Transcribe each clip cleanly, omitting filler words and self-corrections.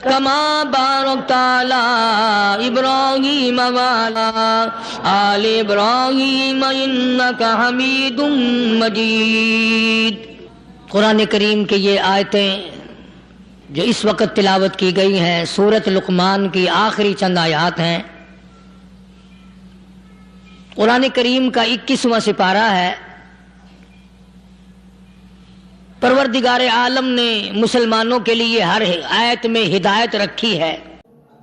کما بارکت علی ابراہیم وعلی آل ابراہیم انک حمید مجید۔ قرآن کریم کی یہ آیتیں جو اس وقت تلاوت کی گئی ہیں سورۃ لقمان کی آخری چند آیات ہیں۔ قرآن کریم کا 21واں سپارہ ہے۔ پروردگار عالم نے مسلمانوں کے لیے ہر آیت میں ہدایت رکھی ہے۔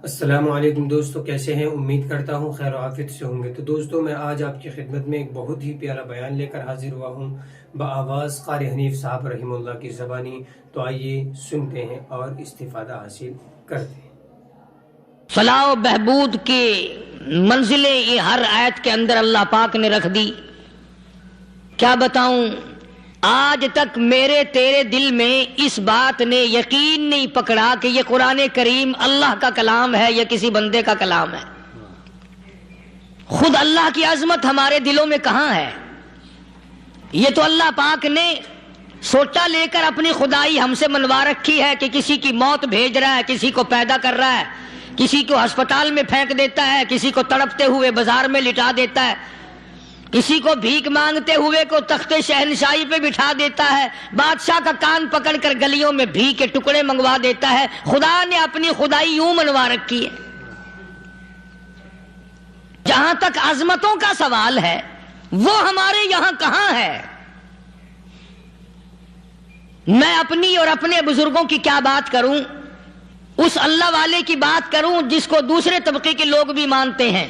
السلام علیکم دوستو، کیسے ہیں؟ امید کرتا ہوں خیر و عافیت سے ہوں گے۔ تو دوستو، میں آج آپ کی خدمت میں ایک بہت ہی پیارا بیان لے کر حاضر ہوا ہوں بآواز قاری حنیف صاحب رحمہ اللہ کی زبانی۔ تو آئیے سنتے ہیں اور استفادہ حاصل کرتے ہیں۔ فلاح و بہبود کی منزلیں یہ ہر آیت کے اندر اللہ پاک نے رکھ دی۔ کیا بتاؤں، آج تک میرے تیرے دل میں اس بات نے یقین نہیں پکڑا کہ یہ قرآن کریم اللہ کا کلام ہے یا کسی بندے کا کلام ہے۔ خود اللہ کی عظمت ہمارے دلوں میں کہاں ہے؟ یہ تو اللہ پاک نے سوٹا لے کر اپنی خدائی ہم سے منوا رکھی ہے کہ کسی کی موت بھیج رہا ہے، کسی کو پیدا کر رہا ہے، کسی کو ہسپتال میں پھینک دیتا ہے، کسی کو تڑپتے ہوئے بازار میں لٹا دیتا ہے، کسی کو بھیک مانگتے ہوئے کو تخت شہنشاہی پہ بٹھا دیتا ہے، بادشاہ کا کان پکڑ کر گلیوں میں بھیک کے ٹکڑے منگوا دیتا ہے۔ خدا نے اپنی خدائی یوں منوا رکھی ہے۔ جہاں تک عظمتوں کا سوال ہے وہ ہمارے یہاں کہاں ہے؟ میں اپنی اور اپنے بزرگوں کی کیا بات کروں، اس اللہ والے کی بات کروں جس کو دوسرے طبقے کے لوگ بھی مانتے ہیں۔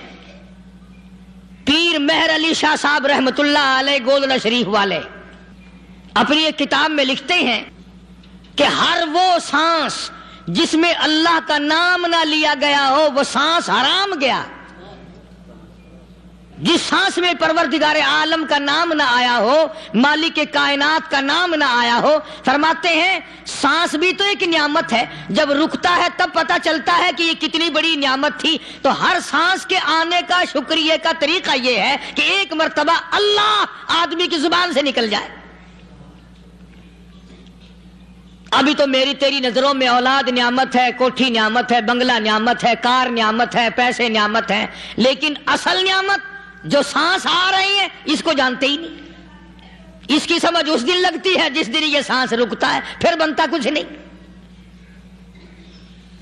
پیر مہر علی شاہ صاحب رحمت اللہ علیہ گولڑا شریف والے اپنی ایک کتاب میں لکھتے ہیں کہ ہر وہ سانس جس میں اللہ کا نام نہ لیا گیا ہو وہ سانس حرام گیا۔ جس سانس میں پروردگار عالم کا نام نہ آیا ہو، مالک کائنات کا نام نہ آیا ہو، فرماتے ہیں سانس بھی تو ایک نعمت ہے، جب رکتا ہے تب پتہ چلتا ہے کہ یہ کتنی بڑی نعمت تھی۔ تو ہر سانس کے آنے کا شکریہ کا طریقہ یہ ہے کہ ایک مرتبہ اللہ آدمی کی زبان سے نکل جائے۔ ابھی تو میری تیری نظروں میں اولاد نعمت ہے، کوٹھی نعمت ہے، بنگلہ نعمت ہے، کار نعمت ہے، پیسے نعمت ہے، لیکن اصل نعمت جو سانس آ رہی ہے اس کو جانتے ہی نہیں۔ اس کی سمجھ اس دن لگتی ہے جس دن یہ سانس رکتا ہے، پھر بنتا کچھ نہیں۔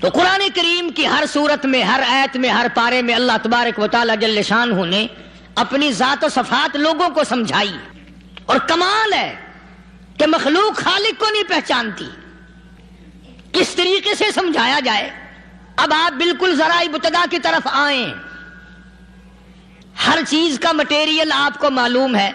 تو قرآن کریم کی ہر صورت میں، ہر آیت میں، ہر پارے میں اللہ تبارک و تعالی جل شانہ نے اپنی ذات و صفات لوگوں کو سمجھائی۔ اور کمال ہے کہ مخلوق خالق کو نہیں پہچانتی، کس طریقے سے سمجھایا جائے۔ اب آپ بالکل ذرا ابتدا کی طرف آئیں۔ ہر چیز کا مٹیریل آپ کو معلوم ہے۔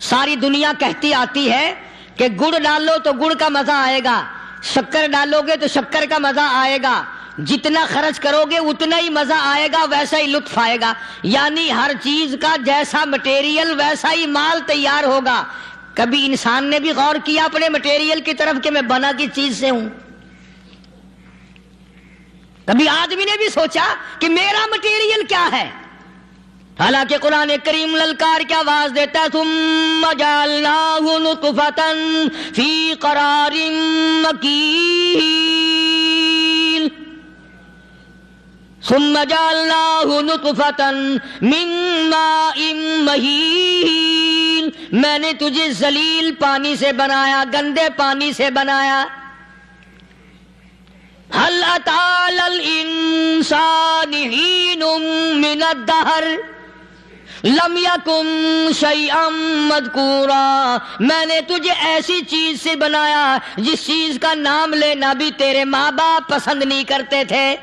ساری دنیا کہتی آتی ہے کہ گڑ ڈالو تو گڑ کا مزہ آئے گا، شکر ڈالو گے تو شکر کا مزہ آئے گا، جتنا خرچ کرو گے اتنا ہی مزہ آئے گا، ویسا ہی لطف آئے گا۔ یعنی ہر چیز کا جیسا مٹیریل ویسا ہی مال تیار ہوگا۔ کبھی انسان نے بھی غور کیا اپنے مٹیریل کی طرف کہ میں بنا کس چیز سے ہوں؟ کبھی آدمی نے بھی سوچا کہ میرا مٹیریل کیا ہے؟ حالانکہ قرآن کریم للکار کی آواز دیتا ہے ثم جعلناہ نطفۃ فی قرار مکین، ثم جعلناہ نطفۃ من ماء مہین، میں نے تجھے ذلیل پانی سے بنایا، گندے پانی سے بنایا۔ هل أتى على الإنسان حين من الدهر لم يكن شيئا مذكورا، میں نے تجھے ایسی چیز سے بنایا جس چیز کا نام لینا بھی تیرے ماں باپ پسند نہیں کرتے تھے۔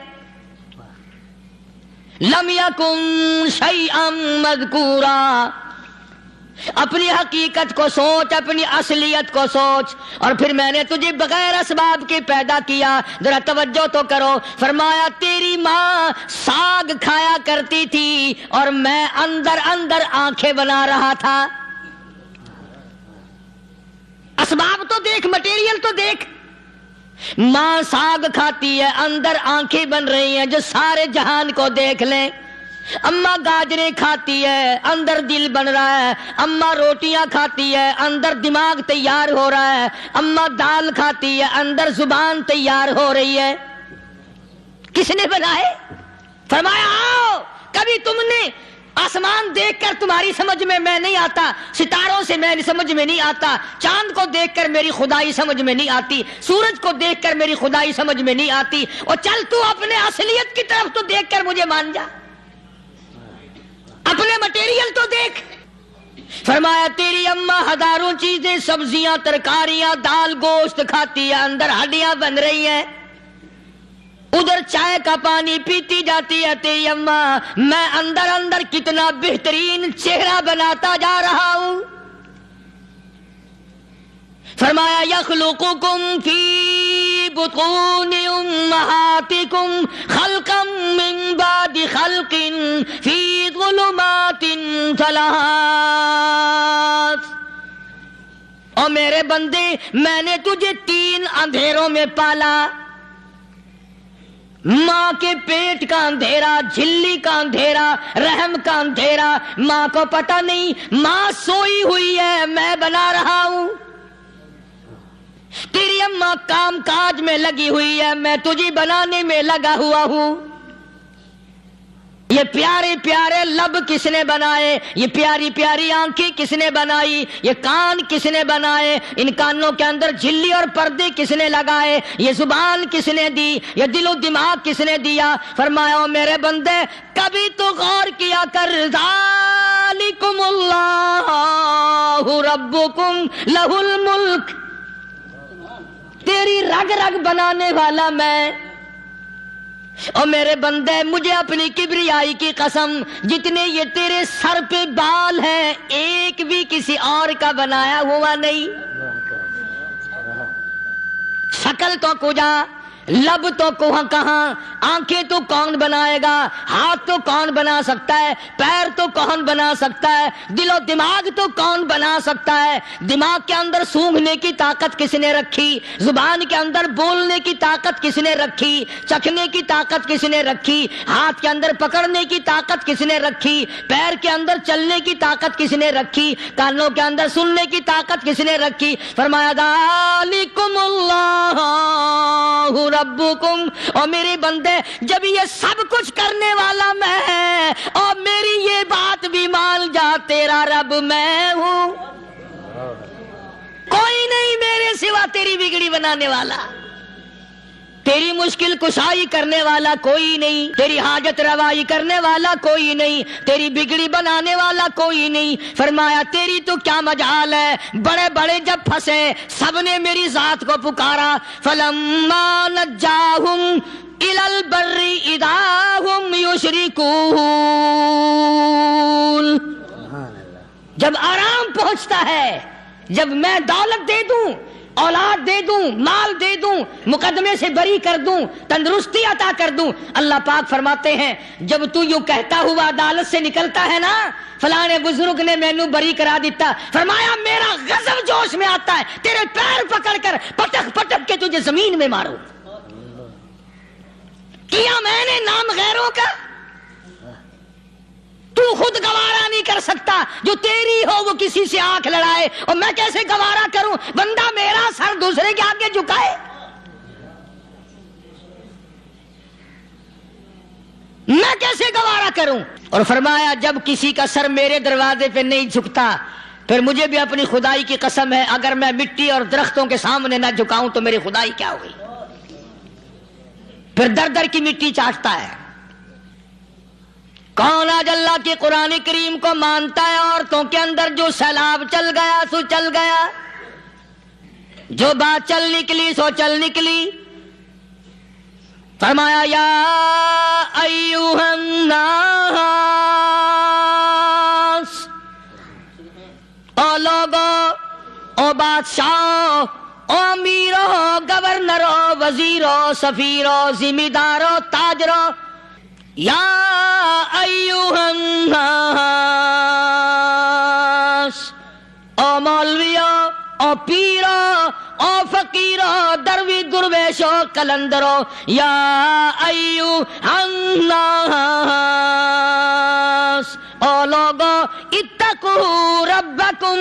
لم يكن شيئا مذكورا، اپنی حقیقت کو سوچ، اپنی اصلیت کو سوچ۔ اور پھر میں نے تجھے بغیر اسباب کے پیدا کیا۔ ذرا توجہ تو کرو، فرمایا تیری ماں ساگ کھایا کرتی تھی اور میں اندر اندر آنکھیں بنا رہا تھا۔ اسباب تو دیکھ، مٹیریل تو دیکھ۔ ماں ساگ کھاتی ہے، اندر آنکھیں بن رہی ہیں جو سارے جہان کو دیکھ لیں۔ اماں گاجریں کھاتی ہے، اندر دل بن رہا ہے۔ اماں روٹیاں کھاتی ہے، اندر دماغ تیار ہو رہا ہے۔ اماں دال کھاتی ہے، اندر زبان تیار ہو رہی ہے۔ کس نے بنائے؟ فرمایا آؤ، کبھی تم نے آسمان دیکھ کر تمہاری سمجھ میں نہیں آتا، ستاروں سے میں سمجھ میں نہیں آتا، چاند کو دیکھ کر میری خدائی سمجھ میں نہیں آتی، سورج کو دیکھ کر میری خدائی سمجھ میں نہیں آتی، اور چل تو اپنے اصلیت کی طرف تو دیکھ کر مجھے مان جا، اپنے مٹیریل تو دیکھ۔ فرمایا تیری اماں ہزاروں چیزیں، سبزیاں، ترکاریاں، دال، گوشت کھاتی ہے، اندر ہڈیاں بن رہی ہیں، ادھر چائے کا پانی پیتی جاتی ہے تیری اماں، میں اندر اندر کتنا بہترین چہرہ بناتا جا رہا ہوں۔ فرمایا یخلقکم فی بطون امہاتکم خلقا من بعد خلق فی ظلمات ثلاث۔ اور میرے بندے، میں نے تجھے 3 اندھیروں میں پالا، ماں کے پیٹ کا اندھیرا، جھلی کا اندھیرا، رحم کا اندھیرا، ماں کو پتہ نہیں، ماں سوئی ہوئی ہے، میں بنا رہا ہوں، تیری اماں کام کاج میں لگی ہوئی ہے، میں تجھے بنانے میں لگا ہوا ہوں۔ یہ پیارے پیارے لب کس نے بنائے؟ یہ پیاری پیاری آنکھیں کس نے بنائی؟ یہ کان کس نے بنائے؟ ان کانوں کے اندر جھلی اور پردے کس نے لگائے؟ یہ زبان کس نے دی؟ یہ دل و دماغ کس نے دیا؟ فرمایا او میرے بندے، کبھی تو غور کیا کر، ذالکم اللہ ربکم لہ الملک، تیری رگ رگ بنانے والا میں۔ اور میرے بندے، مجھے اپنی کبریائی کی قسم، جتنے یہ تیرے سر پہ بال ہیں، ایک بھی کسی اور کا بنایا ہوا نہیں۔ شکل تو کجا، لب تو کہاں، آنکھیں تو کون بنائے گا، ہاتھ تو کون بنا سکتا ہے، پیر تو کون بنا سکتا ہے، دل و دماغ تو کون بنا سکتا ہے؟ دماغ کے اندر سونگھنے کی طاقت کس نے رکھی؟ زبان کے اندر بولنے کی طاقت کس نے رکھی؟ چکھنے کی طاقت کس نے رکھی؟ ہاتھ کے اندر پکڑنے کی طاقت کس نے رکھی؟ پیر کے اندر چلنے کی طاقت کس نے رکھی؟ کانوں کے اندر سننے کی طاقت کس نے رکھی؟ فرمایا ذالکم اللہ ربکم۔ اور میرے بندے، جب یہ سب کچھ کرنے والا میں، اور میری یہ بات بھی مان جا، تیرا رب میں ہوں، کوئی نہیں میرے سوا تیری بگڑی بنانے والا، تیری مشکل کشائی کرنے والا کوئی نہیں، تیری حاجت روائی کرنے والا کوئی نہیں، تیری بگڑی بنانے والا کوئی نہیں۔ فرمایا تیری تو کیا مجال ہے، بڑے بڑے جب پھنسے، سب نے میری ذات کو پکارا، فلما نجاہم الی البر اذا ہم یشرکون، جب آرام پہنچتا ہے، جب میں دولت دے دوں، اولاد دے دوں، مال دے دوں، مقدمے سے بری کر دوں، تندرستی عطا کر دوں، اللہ پاک فرماتے ہیں جب تو یوں کہتا ہوا عدالت سے نکلتا ہے نا، فلانے بزرگ نے مینوں بری کرا دیتا، فرمایا میرا غضب جوش میں آتا ہے، تیرے پیر پکڑ کر پٹک پٹک کے تجھے زمین میں ماروں۔ کیا میں نے نام غیروں کا؟ تو خود گوارا نہیں کر سکتا، جو تیری ہو وہ کسی سے آنکھ لڑائے، اور میں کیسے گوارا کروں بندہ میرا سر دوسرے کے آگے جھکائے؟ میں کیسے گوارا کروں؟ اور فرمایا جب کسی کا سر میرے دروازے پہ نہیں جھکتا، پھر مجھے بھی اپنی خدائی کی قسم ہے، اگر میں مٹی اور درختوں کے سامنے نہ جھکاؤں تو میری خدائی کیا ہوئی؟ پھر در در کی مٹی چاٹتا ہے۔ کون آج اللہ کے قرآن کریم کو مانتا ہے؟ عورتوں کے اندر جو سیلاب چل گیا سو چل گیا، جو بات چل نکلی سو چل نکلی۔ فرمایا یا ایھا الناس، او لوگو، او بادشاہو، او امیرو، گورنرو، وزیرو، سفیرو، ذمہ دارو، تاجرو، یا ایھا الناس، او مولویو، او پیرو، او فقیرو، دروی درویشو، کلندرو، یا ایھا الناس، او لوگو، اتقوا اتقوا ربکم،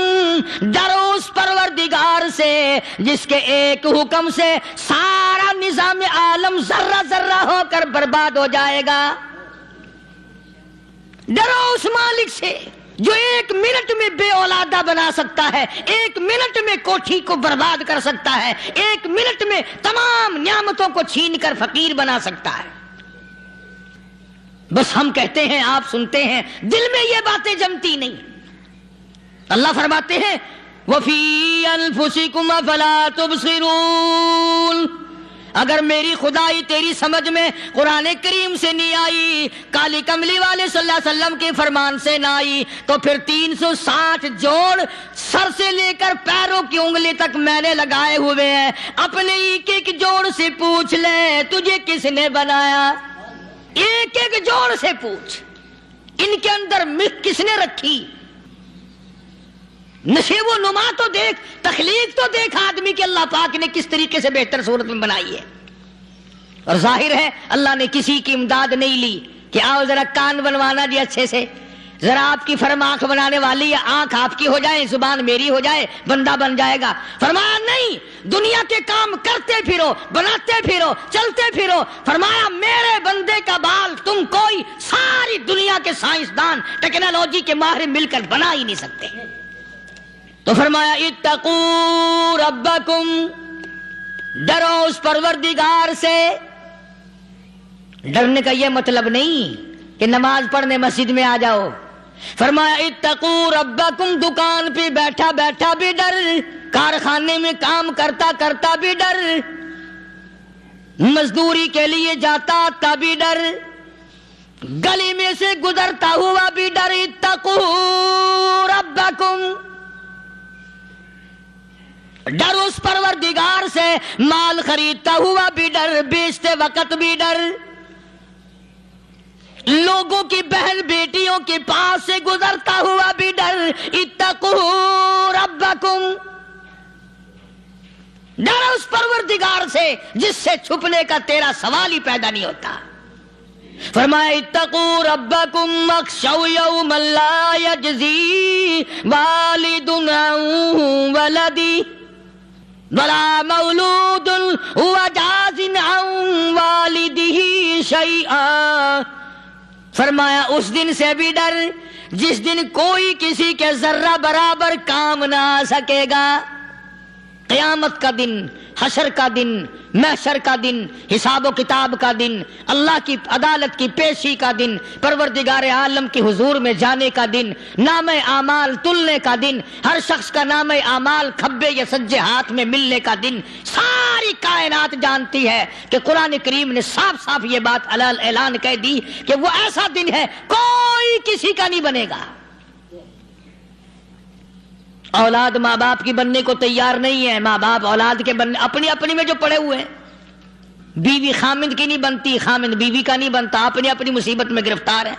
ڈرو اس پروردگار سے جس کے ایک حکم سے سارا نظام عالم ذرہ ذرہ ہو کر برباد ہو جائے گا۔ ڈرو اس مالک سے جو ایک منٹ میں بے اولادہ بنا سکتا ہے، ایک منٹ میں کوٹھی کو برباد کر سکتا ہے، ایک منٹ میں تمام نعمتوں کو چھین کر فقیر بنا سکتا ہے۔ بس ہم کہتے ہیں، آپ سنتے ہیں، دل میں یہ باتیں جمتی نہیں۔ اللہ فرماتے ہیں وَفِي أَنفُسِكُمْ أَفَلَا تُبْصِرُونَ، اگر میری خدائی تیری سمجھ میں قرآن کریم سے نہیں آئی، کالی کملی والے صلی اللہ علیہ وسلم کے فرمان سے نہ آئی، تو پھر 360 جوڑ سر سے لے کر پیروں کی انگلی تک میں نے لگائے ہوئے ہیں، اپنے ایک ایک جوڑ سے پوچھ لے تجھے کس نے بنایا؟ ایک ایک جوڑ سے پوچھ، ان کے اندر مکھ کس نے رکھی؟ نشے و نما تو دیکھ، تخلیق تو دیکھ آدمی کہ اللہ پاک نے کس طریقے سے بہتر صورت میں بنائی ہے۔ اور ظاہر ہے اللہ نے کسی کی امداد نہیں لی کہ آؤ ذرا کان بنوانا جی اچھے سے، ذرا آپ کی فرم آنکھ بنانے والی ہے، آنکھ آپ کی ہو جائے، زبان میری ہو جائے، بندہ بن جائے گا۔ فرمایا نہیں، دنیا کے کام کرتے پھرو، بناتے پھرو، چلتے پھرو۔ فرمایا میرے بندے کا بال تم کوئی ساری دنیا کے سائنسدان ٹیکنالوجی کے ماہر مل کر بنا ہی نہیں سکتے۔ تو فرمایا اتقوا ربکم، ڈرو اس پروردگار سے۔ ڈرنے کا یہ مطلب نہیں کہ نماز پڑھنے مسجد میں آ جاؤ۔ فرمایا اتقوا ربکم، دکان پہ بیٹھا بیٹھا بھی ڈر، کارخانے میں کام کرتا کرتا بھی ڈر، مزدوری کے لیے جاتا آتا بھی ڈر، گلی میں سے گزرتا ہوا بھی ڈر۔ اتقوا ربکم، ڈر اس پروردگار سے، مال خریدتا ہوا بھی ڈر، بیچتے وقت بھی ڈر، لوگوں کی بہن بیٹیوں کے پاس سے گزرتا ہوا بھی ڈر۔ اتقوا ربکم، ڈر اس پروردگار سے جس سے چھپنے کا تیرا سوال ہی پیدا نہیں ہوتا۔ فرمایا اتقوا ربکم واخشوا یوما لا یجزی والد عن ولدہ ولا مولود هو جاز عن والدہ شیئا، فرمایا اس دن سے بھی ڈر جس دن کوئی کسی کے ذرہ برابر کام نہ آ سکے گا۔ قیامت کا دن، حشر کا دن، محشر کا دن، حساب و کتاب کا دن، اللہ کی عدالت کی پیشی کا دن، پروردگار عالم کے حضور میں جانے کا دن، نام اعمال تلنے کا دن، ہر شخص کا نام اعمال کھبے یا سجے ہاتھ میں ملنے کا دن۔ ساری کائنات جانتی ہے کہ قرآن کریم نے صاف صاف یہ بات اعلان کہہ دی کہ وہ ایسا دن ہے کوئی کسی کا نہیں بنے گا۔ اولاد ماں باپ کی بننے کو تیار نہیں ہے، ماں باپ اولاد کے بننے اپنی اپنی میں جو پڑے ہوئے ہیں۔ بیوی خامند کی نہیں بنتی، خامند بیوی کا نہیں بنتا، اپنی اپنی مصیبت میں گرفتار ہے۔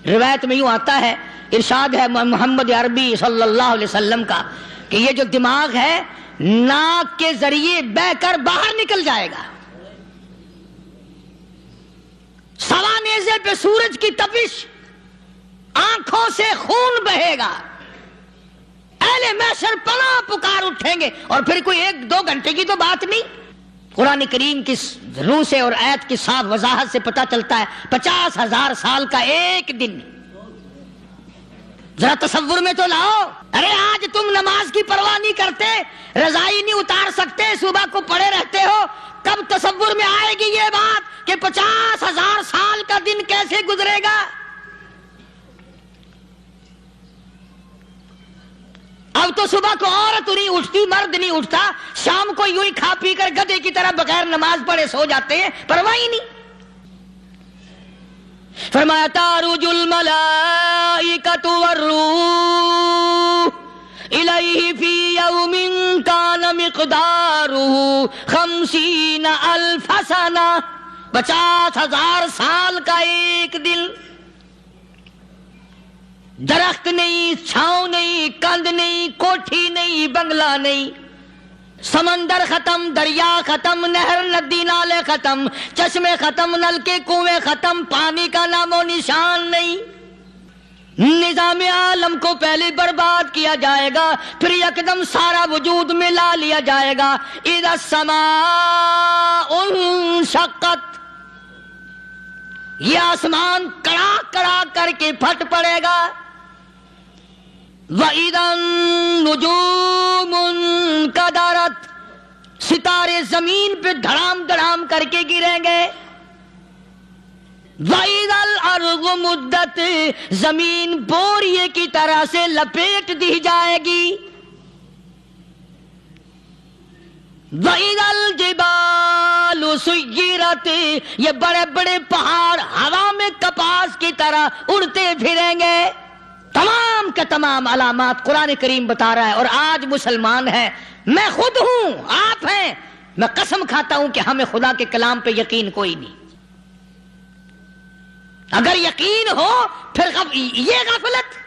روایت میں یوں آتا ہے، ارشاد ہے محمد عربی صلی اللہ علیہ وسلم کا کہ یہ جو دماغ ہے ناک کے ذریعے بہ کر باہر نکل جائے گا، سوا نیزے پہ سورج کی تپش، آنکھوں سے خون بہے گا، اہل محشر پناہ پکار اٹھیں گے، اور پھر کوئی 1-2 گھنٹے کی تو بات نہیں۔ قرآن کریم کی روح سے اور آیت کی صاف وضاحت سے پتہ چلتا ہے 50,000 سال کا ایک دن۔ ذرا تصور میں تو لاؤ، ارے آج تم نماز کی پرواہ نہیں کرتے، رضائی نہیں اتار سکتے، صبح کو پڑے رہتے ہو، کب تصور میں آئے گی یہ بات کہ 50,000 سال کا دن کیسے گزرے گا؟ اب تو صبح کو عورت نہیں اٹھتی، مرد نہیں اٹھتا، شام کو یوں ہی کھا پی کر گدھے کی طرح بغیر نماز پڑھے سو جاتے ہیں، پرواہ ہی نہیں۔ فرمایا تعرج الملائکۃ والروح الیہ فی یوم کان مقدارہ 50,000 سنہ، 50,000 سال کا ایک دن۔ درخت نہیں، چھاؤں نہیں، کند نہیں، کوٹھی نہیں، بنگلہ نہیں، سمندر ختم، دریا ختم، نہر ندی نالے ختم، چشمے ختم، نل کے کنویں ختم، پانی کا نام و نشان نہیں۔ نظام عالم کو پہلے برباد کیا جائے گا، پھر یکدم سارا وجود میں لا لیا جائے گا۔ اذا السماء انشقت، یہ آسمان کڑا کڑا کر کے پھٹ پڑے گا۔ وَإِذَا النُّجُومُ انْكَدَرَتْ، ستارے زمین پہ دھڑام دھڑام کر کے گریں گے۔ وَإِذَا الْأَرْضُ مُدَّتْ، زمین بوریے کی طرح سے لپیٹ دی جائے گی۔ وَإِذَا الْجِبَالُ سُيِّرَتْ، یہ بڑے بڑے پہاڑ ہوا میں کپاس کی طرح اڑتے پھریں گے۔ تمام کے تمام علامات قرآن کریم بتا رہا ہے۔ اور آج مسلمان ہے، میں خود ہوں، آپ ہیں، میں قسم کھاتا ہوں کہ ہمیں خدا کے کلام پہ یقین کوئی نہیں۔ اگر یقین ہو پھر یہ غفلت۔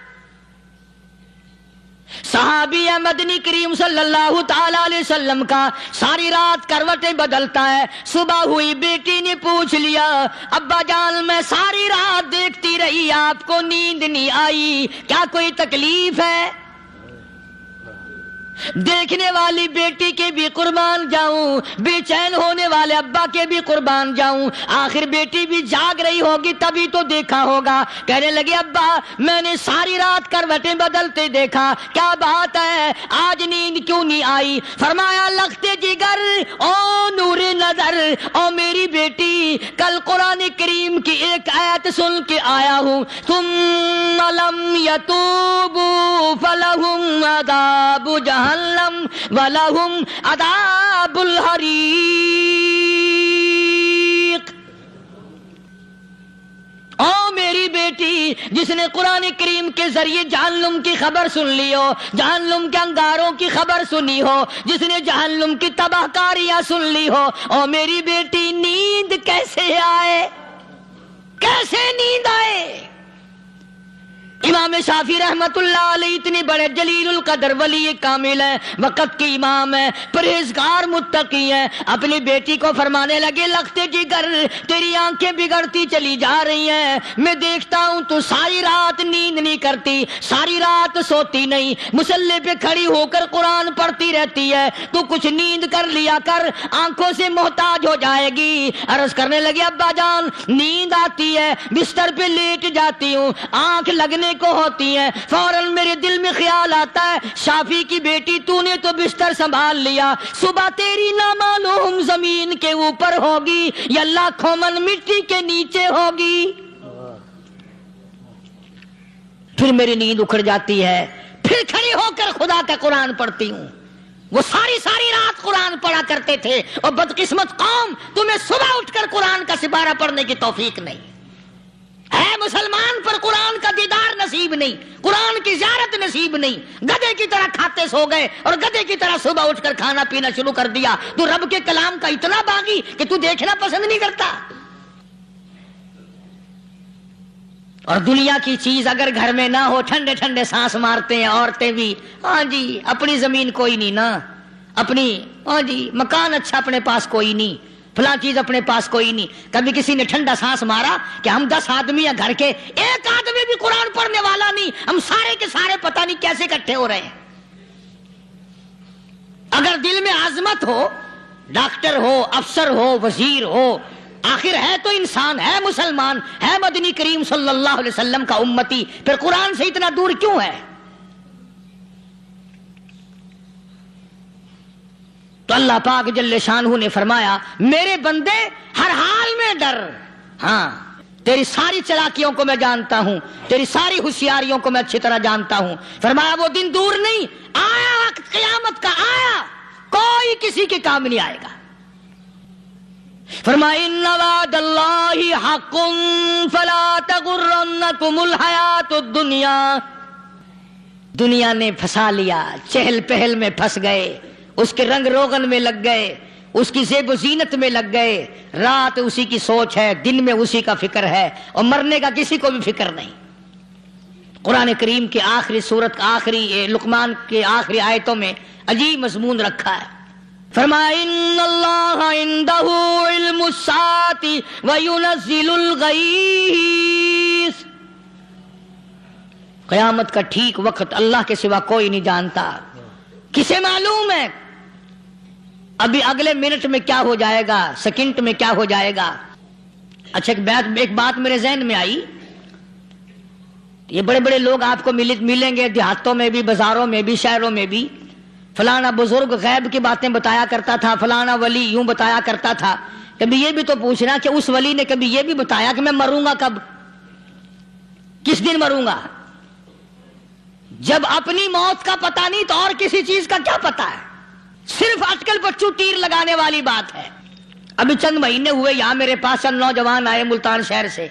صحابی مدنی کریم صلی اللہ تعالی علیہ وسلم کا ساری رات کروٹیں بدلتا ہے۔ صبح ہوئی بیٹی نے پوچھ لیا، ابا جان میں ساری رات دیکھتی رہی، آپ کو نیند نہیں آئی، کیا کوئی تکلیف ہے؟ دیکھنے والی بیٹی کے بھی قربان جاؤں، بے چین ہونے والے ابا کے بھی قربان جاؤں، آخر بیٹی بھی جاگ رہی ہوگی تبھی تو دیکھا ہوگا۔ کہنے لگے ابا میں نے ساری رات کروٹیں بدلتے دیکھا، کیا بات ہے آج نیند کیوں نہیں آئی؟ فرمایا لختے جگر او نور نظر، او میری بیٹی کل قرآن کریم کی ایک آیت سن کے آیا ہوں، ثم لم یتوبوا فلہم عذاب جہنم وَلَهُمْ عَذَابُ الْحَرِيقِ۔ او میری بیٹی جس نے قرآن کریم کے ذریعے جہنم کی خبر سن لی ہو، جہنم کے انگاروں کی خبر سنی ہو، جس نے جہنم کی تباہ کاریاں سن لی ہو، او میری بیٹی نیند کیسے آئے؟ کیسے نیند آئے؟ امام شافعی رحمت اللہ علیہ اتنے بڑے جلیل القدر ولی کامل ہیں، وقت کے امام ہیں، پرہیزگار متقی ہیں، اپنی بیٹی کو فرمانے لگے لختے جگر تیری آنکھیں بگڑتی چلی جا رہی ہیں، میں دیکھتا ہوں تو ساری رات نیند نہیں کرتی، ساری رات سوتی نہیں، مصلی پہ کھڑی ہو کر قرآن پڑھتی رہتی ہے، تو کچھ نیند کر لیا کر، آنکھوں سے محتاج ہو جائے گی۔ عرض کرنے لگے ابا جان نیند آتی ہے، بستر پہ لیٹ جاتی ہوں، آنکھ لگنے کو ہوتی ہے، فوراً میرے دل میں خیال آتا ہے شافی کی بیٹی تو نے تو بستر سنبھال لیا، صبح تیری نامعلوم زمین کے اوپر ہوگی یا لاکھوں من مٹی کے نیچے ہوگی۔ پھر میری نیند اکھڑ جاتی ہے، پھر کھڑی ہو کر خدا کا قرآن پڑھتی ہوں۔ وہ ساری رات قرآن پڑھا کرتے تھے، اور بدقسمت قوم تمہیں صبح اٹھ کر قرآن کا سپارہ پڑھنے کی توفیق نہیں ہے۔ مسلمان پر قرآن کا دیدار نصیب نہیں، قرآن کی زیارت نصیب نہیں، گدھے کی طرح کھاتے سو گئے اور گدھے کی طرح صبح اٹھ کر کھانا پینا شروع کر دیا۔ تو رب کے کلام کا اتنا باغی کہ تو دیکھنا پسند نہیں کرتا۔ اور دنیا کی چیز اگر گھر میں نہ ہو، ٹھنڈے ٹھنڈے سانس مارتے ہیں عورتیں بھی، ہاں جی اپنی زمین کوئی نہیں نا، اپنی ہاں جی مکان اچھا اپنے پاس کوئی نہیں، فلاں چیز اپنے پاس کوئی نہیں۔ کبھی کسی نے ٹھنڈا سانس مارا کہ ہم 10 آدمی ہیں گھر کے، ایک آدمی بھی قرآن پڑھنے والا نہیں، ہم سارے کے سارے پتہ نہیں کیسے اکٹھے ہو رہے ہیں۔ اگر دل میں عظمت ہو، ڈاکٹر ہو، افسر ہو، وزیر ہو، آخر ہے تو انسان، ہے مسلمان، ہے مدنی کریم صلی اللہ علیہ وسلم کا امتی، پھر قرآن سے اتنا دور کیوں ہے؟ تو اللہ پاک جل شانہ نے فرمایا میرے بندے ہر حال میں ڈر، ہاں تیری ساری چلاکیوں کو میں جانتا ہوں، تیری ساری ہوشیاریوں کو میں اچھی طرح جانتا ہوں۔ فرمایا وہ دن دور نہیں، آیا وقت قیامت کا، آیا، کوئی کسی کے کام نہیں آئے گا۔ فرمایا ان وعد اللہ حق فلا تغرنکم الحیات الدنیا، دنیا نے پھنسا لیا، چہل پہل میں پھنس گئے، اس کے رنگ روغن میں لگ گئے، اس کی زیب و زینت میں لگ گئے، رات اسی کی سوچ ہے، دن میں اسی کا فکر ہے، اور مرنے کا کسی کو بھی فکر نہیں۔ قرآن کریم کے آخری سورت آخری لقمان کے آخری آیتوں میں عجیب مضمون رکھا ہے۔ فرمایا ان اللہ عندہ علم الساعۃ وینزل الغیث، قیامت کا ٹھیک وقت اللہ کے سوا کوئی نہیں جانتا. کسے معلوم ہے ابھی اگلے منٹ میں کیا ہو جائے گا, سیکنڈ میں کیا ہو جائے گا. اچھا ایک بات میرے ذہن میں آئی. یہ بڑے بڑے لوگ آپ کو ملیں گے دیہاتوں میں بھی, بازاروں میں بھی, شہروں میں بھی. فلانا بزرگ غیب کی باتیں بتایا کرتا تھا, فلانا ولی یوں بتایا کرتا تھا. کبھی یہ بھی تو پوچھنا کہ اس ولی نے کبھی یہ بھی بتایا کہ میں مروں گا کب, کس دن مروں گا؟ جب اپنی موت کا پتہ نہیں تو اور کسی چیز کا کیا پتہ ہے؟ صرف اٹکل پچو تیر لگانے والی بات ہے. ابھی چند مہینے ہوئے یہاں میرے پاس چند نوجوان آئے ملتان شہر سے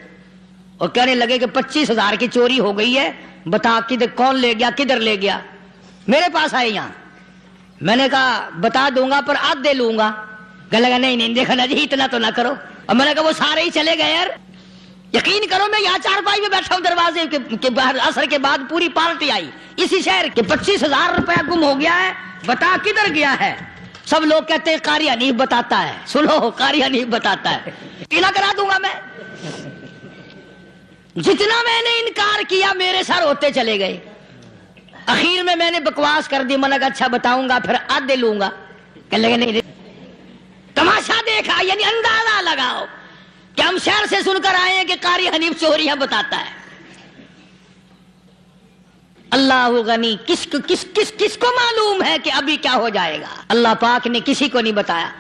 اور کہنے لگے کہ 25,000 کی چوری ہو گئی ہے, بتا کون لے گیا, کدھر لے گیا. میرے پاس آئے یہاں. میں نے کہا بتا دوں گا پر آدھے لوں گا. کہنے لگا نہیں دیکھا نا جی اتنا تو نہ کرو. اور میں نے کہا وہ سارے ہی چلے گئے یار, یقین کرو میں یہاں چارپائی میں بیٹھا ہوں دروازے کے باہر, عصر کے بعد پوری پارٹی آئی اسی شہر کے. 25,000 روپیہ گم ہو گیا ہے, بتا کدھر گیا ہے. سب لوگ کہتے ہیں قاری حنیف بتاتا ہے. سنو, قاری حنیف بتاتا ہے. ٹیلا کرا دوں گا میں. جتنا میں نے انکار کیا میرے سر ہوتے چلے گئے. اخیر میں نے بکواس کر دی. میں نے کہا اچھا بتاؤں گا پھر آدھے لوں گا. کہنے لگے نہیں. تماشا دیکھا, یعنی اندازہ لگاؤ کہ ہم شہر سے سن کر آئے ہیں کہ قاری حنیف چوریاں بتاتا ہے. اللہ غنی, کس کو معلوم ہے کہ ابھی کیا ہو جائے گا؟ اللہ پاک نے کسی کو نہیں بتایا.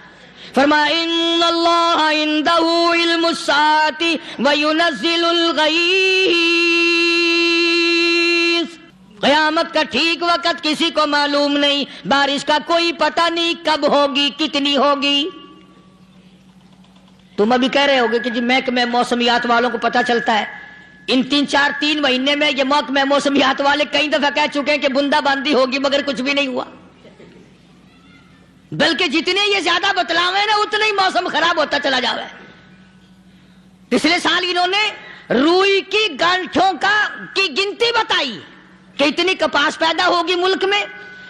فرمایا ان اللہ عندہ علم الساعۃ وینزل الغیث. قیامت کا ٹھیک وقت کسی کو معلوم نہیں, بارش کا کوئی پتہ نہیں کب ہوگی, کتنی ہوگی. تم ابھی کہہ رہے ہوگے کہ جی محکمہ موسمیات والوں کو پتہ چلتا ہے. ان 3 مہینے میں یہ محکمہ موسمیات والے کئی دفعہ کہہ چکے ہیں کہ بندہ باندی ہوگی, مگر کچھ بھی نہیں ہوا. بلکہ جتنے یہ زیادہ بتلاوے نا اتنا ہی موسم خراب ہوتا چلا جاوے. پچھلے سال انہوں نے روئی کی گانٹھوں کی گنتی بتائی کہ اتنی کپاس پیدا ہوگی ملک میں,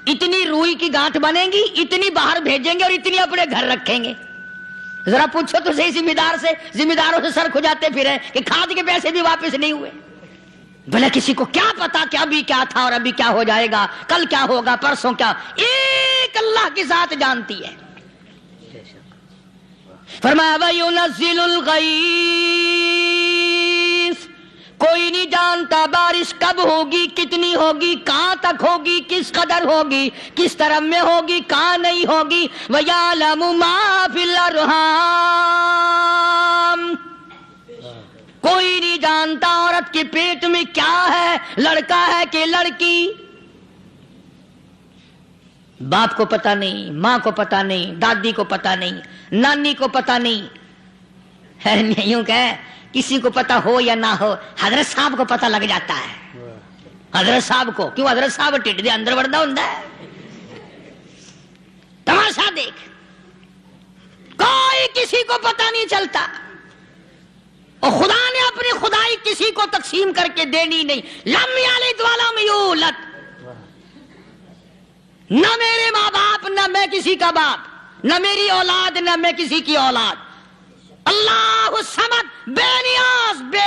اتنی روئی کی گانٹھ بنے گی, اتنی باہر بھیجیں گے اور اتنی اپنے گھر رکھیں گے. ذرا پوچھو تو صحیح ذمہ داروں سے سر کھجاتے پھرے کہ کھاد کے پیسے بھی واپس نہیں ہوئے. بھلا کسی کو کیا پتا کہ ابھی کیا تھا اور ابھی کیا ہو جائے گا, کل کیا ہوگا, پرسوں کیا. ایک اللہ کی ذات جانتی ہے. فرمایا وَيُنَزِّلُ الْغَيْثَ, کوئی نہیں جانتا بارش کب ہوگی, کتنی ہوگی, کہاں تک ہوگی, کس قدر ہوگی, کس طرح میں ہوگی, کہاں نہیں ہوگی. وَيَعْلَمُ مَا فِي الْأَرْحَامِ, کوئی نہیں جانتا عورت کے پیٹ میں کیا ہے, لڑکا ہے کہ لڑکی. باپ کو پتہ نہیں, ماں کو پتہ نہیں, دادی کو پتہ نہیں, نانی کو پتہ نہیں. یوں کہ کسی کو پتہ ہو یا نہ ہو, حضرت صاحب کو پتہ لگ جاتا ہے. حضرت صاحب کو, کیوں حضرت صاحب ٹھڈ دے اندر وڑدا ہوندا ہے. تماشا دیکھ, کوئی کسی کو پتہ نہیں چلتا. اور خدا نے اپنی خدائی کسی کو تقسیم کر کے دینی نہیں. لم یلد ولم یولد, نہ میرے ماں باپ, نہ میں کسی کا باپ, نہ میری اولاد, نہ میں کسی کی اولاد. اللہ الصمد, بے نیاز, بے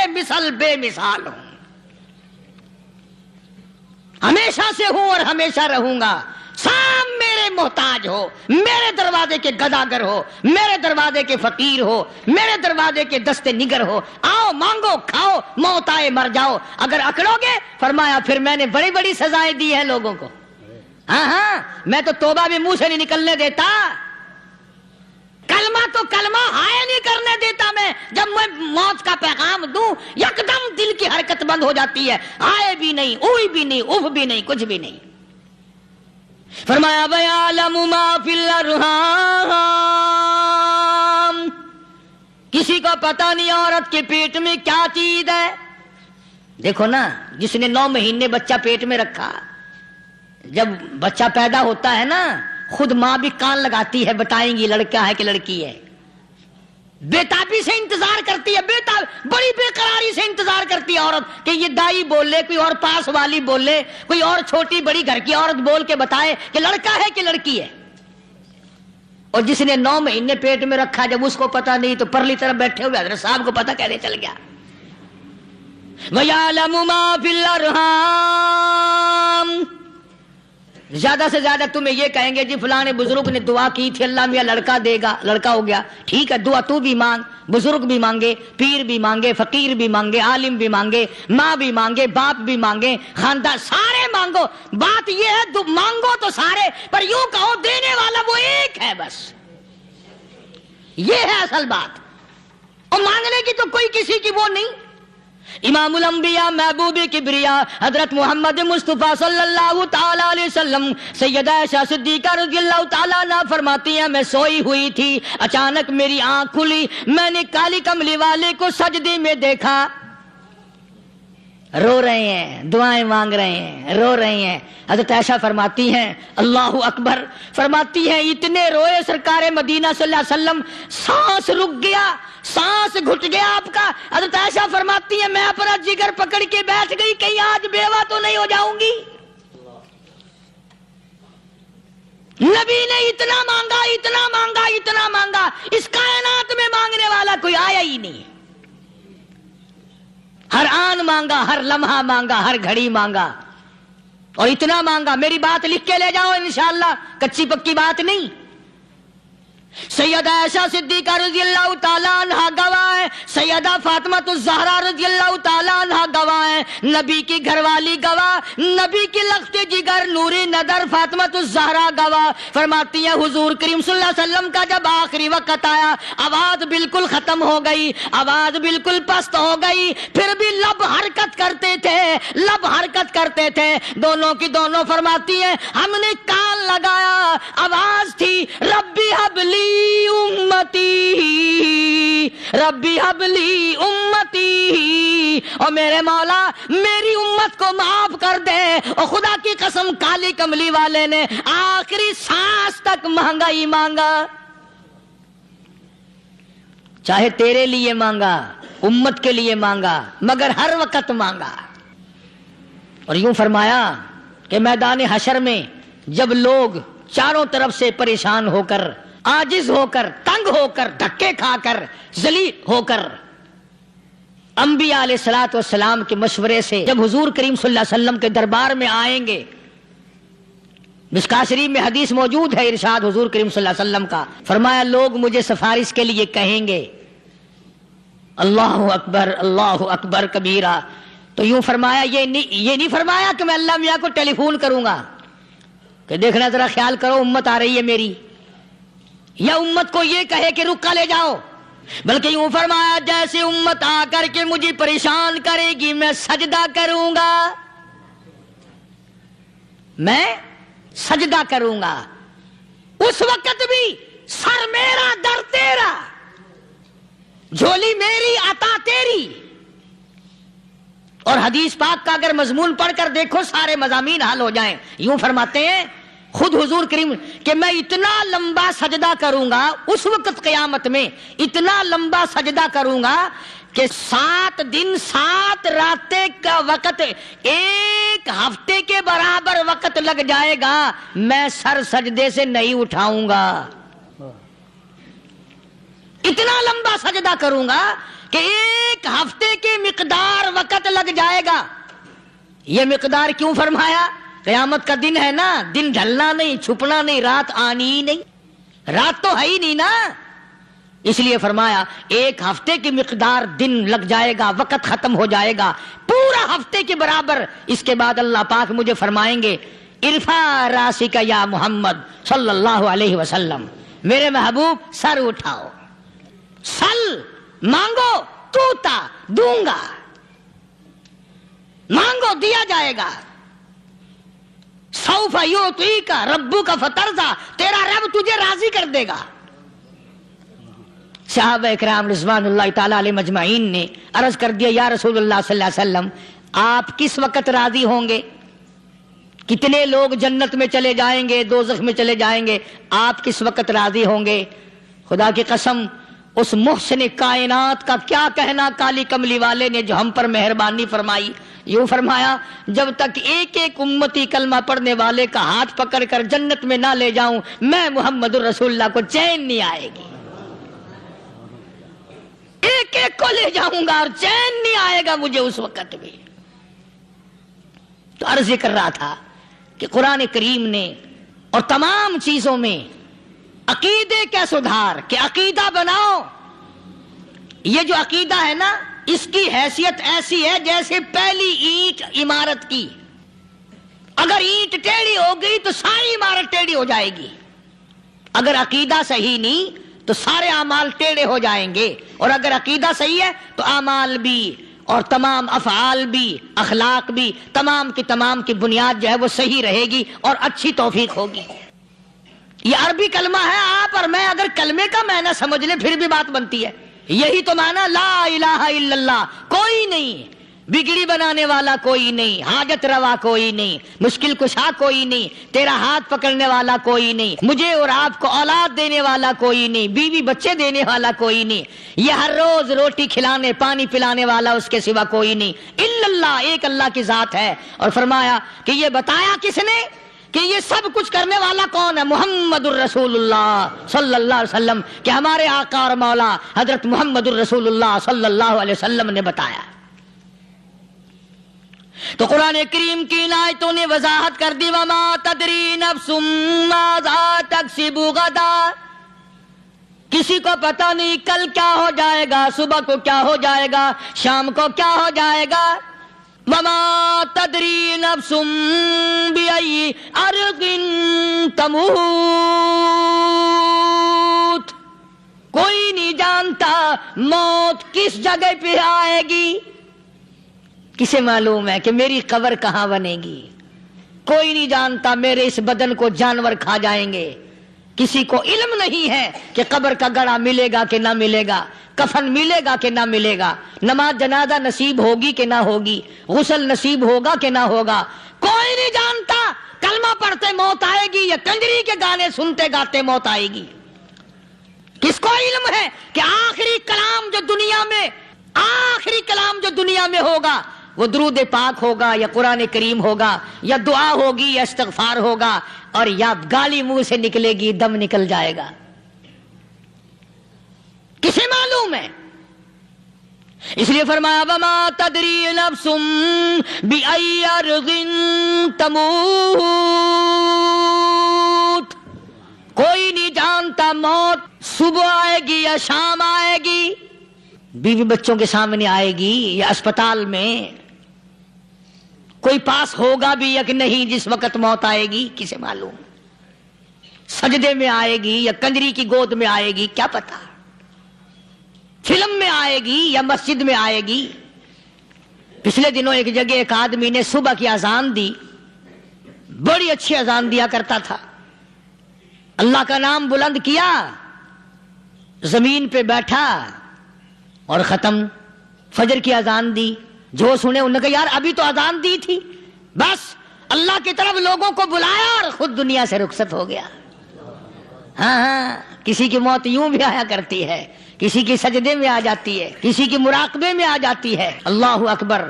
مثال ہوں. ہمیشہ سے ہوں اور ہمیشہ رہوں گا. سام میرے محتاج ہو, میرے دروازے کے گداگر ہو, میرے دروازے کے فقیر ہو, میرے دروازے کے دستے نگر ہو. آؤ مانگو کھاؤ, موت آئے مر جاؤ. اگر اکڑو گے, فرمایا پھر میں نے بڑی بڑی سزائیں دی ہیں لوگوں کو. ہاں, میں تو توبہ بھی منہ سے نہیں نکلنے دیتا. کلمہ تو کلمہ ہائے نہیں کرنے دیتا میں. جب میں موت کا پیغام دوں یکدم دل کی حرکت بند ہو جاتی ہے. ہائے بھی نہیں, اوئی بھی نہیں, اف بھی نہیں, کچھ بھی نہیں. فرمایا وَيَعْلَمُ مَا فِي الْأَرْحَامِ, کسی کو پتہ نہیں عورت کے پیٹ میں کیا چیز ہے. دیکھو نا, جس نے 9 مہینے بچہ پیٹ میں رکھا, جب بچہ پیدا ہوتا ہے نا, خود ماں بھی کان لگاتی ہے, بتائیں گی لڑکا ہے کہ لڑکی ہے. بےتابی سے انتظار کرتی ہے, بڑی بے قراری سے انتظار کرتی ہے عورت کہ یہ دائی بولے, کوئی اور پاس والی بولے, کوئی اور چھوٹی بڑی گھر کی عورت بول کے بتائے کہ لڑکا ہے کہ لڑکی ہے. اور جس نے 9 مہینے پیٹ میں رکھا, جب اس کو پتا نہیں تو پرلی طرف بیٹھے ہوئے حضرت صاحب کو پتا کیسے چل گیا. وَيَعْلَمُ مَا فِي الْأَرْحَامِ. زیادہ سے زیادہ تمہیں یہ کہیں گے جی فلاں بزرگ نے دعا کی تھی اللہ میاں لڑکا دے گا، لڑکا ہو گیا، ٹھیک ہے دعا تو بھی مانگ، بزرگ بھی مانگے، پیر بھی مانگے، فقیر بھی مانگے، عالم بھی مانگے، ماں بھی مانگے، باپ بھی مانگے، خاندان سارے مانگو. بات یہ ہے مانگو تو سارے، پر یوں کہو دینے والا وہ ایک ہے بس. یہ ہے اصل بات. اور مانگنے کی تو کوئی کسی کی وہ نہیں. امام الانبیاء محبوب کبریا حضرت محمد مصطفیٰ صلی اللہ تعالی علیہ وسلم سیدہ عائشہ صدیقہ رضی اللہ تعالیٰ عنہ فرماتی ہیں میں سوئی ہوئی تھی، اچانک میری آنکھ کھلی، میں نے کالی کملی والے کو سجدے میں دیکھا، رو رہے ہیں، دعائیں مانگ رہے ہیں، رو رہے ہیں. حضرت عائشہ فرماتی ہیں اللہ اکبر، فرماتی ہیں اتنے روئے سرکار مدینہ صلی اللہ علیہ وسلم، سانس رک گیا، سانس گھٹ گیا آپ کا. حضرت عائشہ فرماتی ہیں میں اپنا جگر پکڑ کے بیٹھ گئی، کہیں آج بیوہ تو نہیں ہو جاؤں گی. نبی نے اتنا مانگا، اتنا مانگا، اتنا مانگا، اس کائنات میں مانگنے والا کوئی آیا ہی نہیں. ہر آن مانگا، ہر لمحہ مانگا، ہر گھڑی مانگا، اور اتنا مانگا. میری بات لکھ کے لے جاؤ انشاءاللہ، کچی پکی بات نہیں. سیدہ عائشہ صدیقہ رضی اللہ تعالیٰ عنہ گواہ ہے، سیدہ فاطمہ الزہرا رضی اللہ تعالیٰ عنہ گواہ ہے، نبی کی گھر والی گواہ، نبی کی لخت جگر نوری نظر فاطمہ الزہرا گواہ. فرماتی ہیں حضور کریم صلی اللہ علیہ وسلم کا جب آخری وقت آیا، آواز بالکل ختم ہو گئی، آواز بالکل پست ہو گئی، پھر بھی لب حرکت کرتے تھے، لب حرکت کرتے تھے، دونوں کی دونوں. فرماتی ہیں ہم نے کان لگایا، آواز تھی ربی حبلی امتی، ربی حبلی امتی، اور میرے مولا میری امت کو معاف کر دے. اور خدا کی قسم کالی کملی والے نے آخری سانس تک مانگا ہی مانگا. چاہے تیرے لیے مانگا، امت کے لیے مانگا، مگر ہر وقت مانگا. اور یوں فرمایا کہ میدان حشر میں جب لوگ چاروں طرف سے پریشان ہو کر، عاجز ہو کر، تنگ ہو کر، دھکے کھا کر، ذلیل ہو کر، انبیاء علیہ الصلوۃ والسلام کے مشورے سے جب حضور کریم صلی اللہ علیہ وسلم کے دربار میں آئیں گے، مشکوٰۃ شریف میں حدیث موجود ہے، ارشاد حضور کریم صلی اللہ علیہ وسلم کا، فرمایا لوگ مجھے سفارش کے لیے کہیں گے اللہ اکبر، اللہ اکبر کبیرہ. تو یوں فرمایا یہ نہیں فرمایا کہ میں اللہ میاں کو ٹیلی فون کروں گا کہ دیکھنا ذرا خیال کرو امت آ رہی ہے میری، یا امت کو یہ کہے کہ رکا لے جاؤ، بلکہ یوں فرمایا جیسے امت آ کر کے مجھے پریشان کرے گی میں سجدہ کروں گا، میں سجدہ کروں گا. اس وقت بھی سر میرا در تیرا، جھولی میری عطا تیری. اور حدیث پاک کا اگر مضمون پڑھ کر دیکھو سارے مضامین حل ہو جائیں. یوں فرماتے ہیں خود حضور کریم کہ میں اتنا لمبا سجدہ کروں گا اس وقت قیامت میں، اتنا لمبا سجدہ کروں گا کہ 7 دن 7 راتیں کا وقت 1 ہفتے کے برابر وقت لگ جائے گا، میں سر سجدے سے نہیں اٹھاؤں گا. اتنا لمبا سجدہ کروں گا کہ 1 ہفتے کے مقدار وقت لگ جائے گا. یہ مقدار کیوں فرمایا؟ قیامت کا دن ہے نا، دن ڈھلنا نہیں، چھپنا نہیں، رات آنی ہی نہیں، رات تو ہے ہی نہیں نا، اس لیے فرمایا 1 ہفتے کی مقدار دن لگ جائے گا، وقت ختم ہو جائے گا پورا ہفتے کے برابر. اس کے بعد اللہ پاک مجھے فرمائیں گے ارفع راسک یا محمد صلی اللہ علیہ وسلم، میرے محبوب سر اٹھاؤ، سل مانگو توتا دوں گا، مانگو دیا جائے گا. سوف یعطیک ربک فترضی، تیرا رب تجھے راضی کر دے گا. صحابہ اکرام رضوان اللہ تعالی علیہ مجمعین نے عرض کر دیا یا رسول اللہ صلی اللہ علیہ وسلم آپ کس وقت راضی ہوں گے؟ کتنے لوگ جنت میں چلے جائیں گے، دوزخ میں چلے جائیں گے، آپ کس وقت راضی ہوں گے؟ خدا کی قسم اس محسن کائنات کا کیا کہنا کالی کملی والے نے جو ہم پر مہربانی فرمائی. یوں فرمایا جب تک ایک ایک امتی کلمہ پڑھنے والے کا ہاتھ پکڑ کر جنت میں نہ لے جاؤں میں محمد الرسول اللہ کو چین نہیں آئے گی. ایک ایک کو لے جاؤں گا اور چین نہیں آئے گا مجھے اس وقت بھی. تو عرض کر رہا تھا کہ قرآن کریم نے اور تمام چیزوں میں عقیدے کا سدھار کہ عقیدہ بناؤ. یہ جو عقیدہ ہے نا اس کی حیثیت ایسی ہے جیسے پہلی اینٹ عمارت کی. اگر اینٹ ٹیڑھی ہو گئی تو ساری عمارت ٹیڑھی ہو جائے گی. اگر عقیدہ صحیح نہیں تو سارے اعمال ٹیڑھے ہو جائیں گے. اور اگر عقیدہ صحیح ہے تو اعمال بھی اور تمام افعال بھی اخلاق بھی تمام کی بنیاد جو ہے وہ صحیح رہے گی اور اچھی توفیق ہوگی. یہ عربی کلمہ ہے. آپ اور میں اگر کلمے کا معنی سمجھ لیں پھر بھی بات بنتی ہے. یہی تو معنی لا الہ الا اللہ. کوئی نہیں بگڑی بنانے والا کوئی نہیں, حاجت روا کوئی نہیں, مشکل کشا کوئی نہیں, تیرا ہاتھ پکڑنے والا کوئی نہیں, مجھے اور آپ کو اولاد دینے والا کوئی نہیں, بیوی بچے دینے والا کوئی نہیں, یہ ہر روز روٹی کھلانے پانی پلانے والا اس کے سوا کوئی نہیں, الا اللہ, ایک اللہ کی ذات ہے. اور فرمایا کہ یہ بتایا کس نے کہ یہ سب کچھ کرنے والا کون ہے؟ محمد الرسول اللہ صلی اللہ علیہ وسلم, کہ ہمارے آقا اور مولا حضرت محمد الرسول اللہ صلی اللہ علیہ وسلم نے بتایا. تو قرآن کریم کی ان آیتوں نے وضاحت کر دی وما تدری نفس ماذا تکسب غدا. کسی کو پتہ نہیں کل کیا ہو جائے گا, صبح کو کیا ہو جائے گا, شام کو کیا ہو جائے گا. وما تدری نفس بأي أرض تموت. کوئی نہیں جانتا موت کس جگہ پہ آئے گی. کسے معلوم ہے کہ میری قبر کہاں بنے گی؟ کوئی نہیں جانتا میرے اس بدن کو جانور کھا جائیں گے. کسی کو علم نہیں ہے کہ قبر کا گڑھا ملے گا کہ نہ ملے گا, کفن ملے گا کہ نہ ملے گا, نماز جنازہ نصیب ہوگی کہ نہ ہوگی, غسل نصیب ہوگا کہ نہ ہوگا. کوئی نہیں جانتا کلمہ پڑھتے موت آئے گی یا کنجری کے گانے سنتے گاتے موت آئے گی. کس کو علم ہے کہ آخری کلام جو دنیا میں ہوگا وہ درود پاک ہوگا یا قرآن کریم ہوگا یا دعا ہوگی یا استغفار ہوگا اور یا گالی منہ سے نکلے گی, دم نکل جائے گا. کسے معلوم ہے؟ اس لیے فرمایا وما تدری نفس بأي أرض تموت. کوئی نہیں جانتا موت صبح آئے گی یا شام آئے گی, بیوی بچوں کے سامنے آئے گی یا اسپتال میں. کوئی پاس ہوگا بھی یا کہ نہیں جس وقت موت آئے گی, کسے معلوم. سجدے میں آئے گی یا کنجری کی گود میں آئے گی, کیا پتا. فلم میں آئے گی یا مسجد میں آئے گی. پچھلے دنوں ایک جگہ ایک آدمی نے صبح کی اذان دی, بڑی اچھی اذان دیا کرتا تھا, اللہ کا نام بلند کیا, زمین پہ بیٹھا اور ختم. فجر کی اذان دی, جو سنے انہوں نے کہا یار ابھی تو اذان دی تھی, بس اللہ کی طرف لوگوں کو بلایا اور خود دنیا سے رخصت ہو گیا. ہاں, کسی کی موت یوں بھی آیا کرتی ہے, کسی کی سجدے میں آ جاتی ہے, کسی کی مراقبے میں آ جاتی ہے. اللہ اکبر.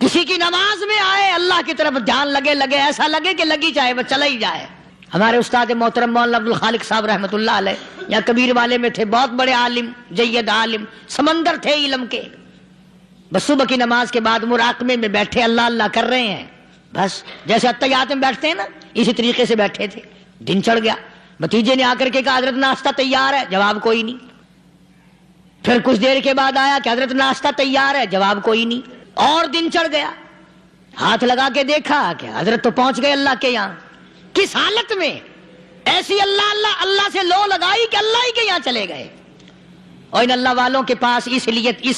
کسی کی نماز میں آئے, اللہ کی طرف دھیان لگے ایسا لگے کہ لگی جائے وہ چلا ہی جائے. ہمارے استاد محترم مولانا عبد الخالق صاحب رحمۃ اللہ علیہ یا کبیر والے میں تھے, بہت بڑے عالم, جید عالم, سمندر تھے علم کے. بس صبح کی نماز کے بعد مراقبے میں بیٹھے, اللہ اللہ کر رہے ہیں, بس جیسے اتحیات میں بیٹھتے ہیں نا اسی طریقے سے بیٹھے تھے. دن چڑھ گیا. بھتیجے نے آ کر کے کہا حضرت ناشتہ تیار ہے, جواب کوئی نہیں. پھر کچھ دیر کے بعد آیا کہ حضرت ناشتہ تیار ہے, جواب کوئی نہیں. اور دن چڑھ گیا. ہاتھ لگا کے دیکھا کہ حضرت تو پہنچ گئے اللہ کے یہاں. کس حالت میں؟ ایسی اللہ اللہ اللہ سے لو لگائی کہ اللہ ہی کے یہاں چلے گئے. اور ان اللہ والوں کے پاس اس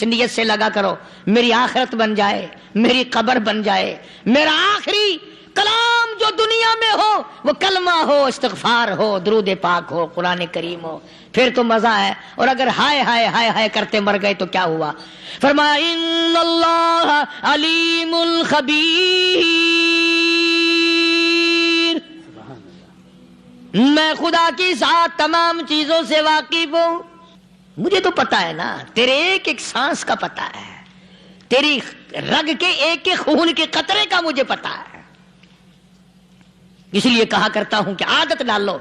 نیت سے لگا کرو میری آخرت بن جائے, میری قبر بن جائے, میرا آخری کلام جو دنیا میں ہو وہ کلمہ ہو, استغفار ہو, درود پاک ہو, قرآن کریم ہو, پھر تو مزہ ہے. اور اگر ہائے ہائے ہائے ہائے کرتے مر گئے تو کیا ہوا؟ فرمایا ان اللہ علیم خبیر. میں خدا کی ذات تمام چیزوں سے واقف ہوں. مجھے تو پتا ہے نا, تیرے ایک ایک سانس کا پتا ہے, تیری رگ کے ایک ایک خون کے قطرے کا مجھے پتا ہے. اس لیے کہا کرتا ہوں کہ عادت ڈال لو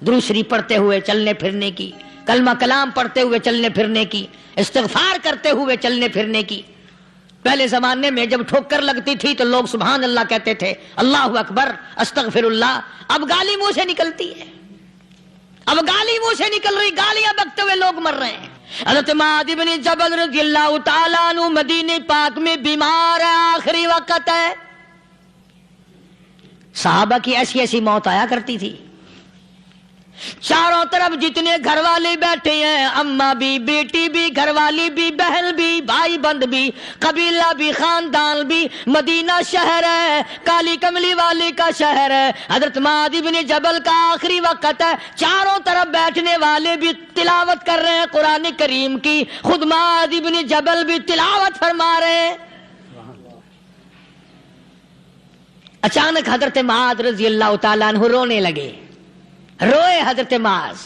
درود شریف پڑھتے ہوئے چلنے پھرنے کی, کلمہ کلام پڑھتے ہوئے چلنے پھرنے کی، استغفار کرتے ہوئے چلنے پھرنے کی۔ پہلے زمانے میں جب ٹھوکر لگتی تھی تو لوگ سبحان اللہ کہتے تھے، اللہ اکبر، استغفر اللہ۔ اب گالی منہ سے نکلتی ہے، اب گالی منہ سے نکل رہی، گالیاں بکتے ہوئے لوگ مر رہے ہیں۔ حضرت معاذ بن جبل رضی اللہ تعالیٰ عنہ مدینے پاک میں بیمار ہے، آخری وقت ہے۔ صحابہ کی ایسی ایسی موت آیا کرتی تھی، چاروں طرف جتنے گھر والے بیٹھے ہیں، اماں بھی، بیٹی بھی، گھر والی بھی، بہن بھی، بھائی بند بھی، قبیلہ بھی، خاندان بھی، مدینہ شہر ہے، کالی کملی والے کا شہر ہے، حضرت معاذ بن جبل کا آخری وقت ہے، چاروں طرف بیٹھنے والے بھی تلاوت کر رہے ہیں قرآن کریم کی، خود معاذ بن جبل بھی تلاوت فرما رہے ہیں۔ اچانک حضرت معاذ رضی اللہ تعالیٰ عنہ رونے لگے، روئے حضرت معاذ۔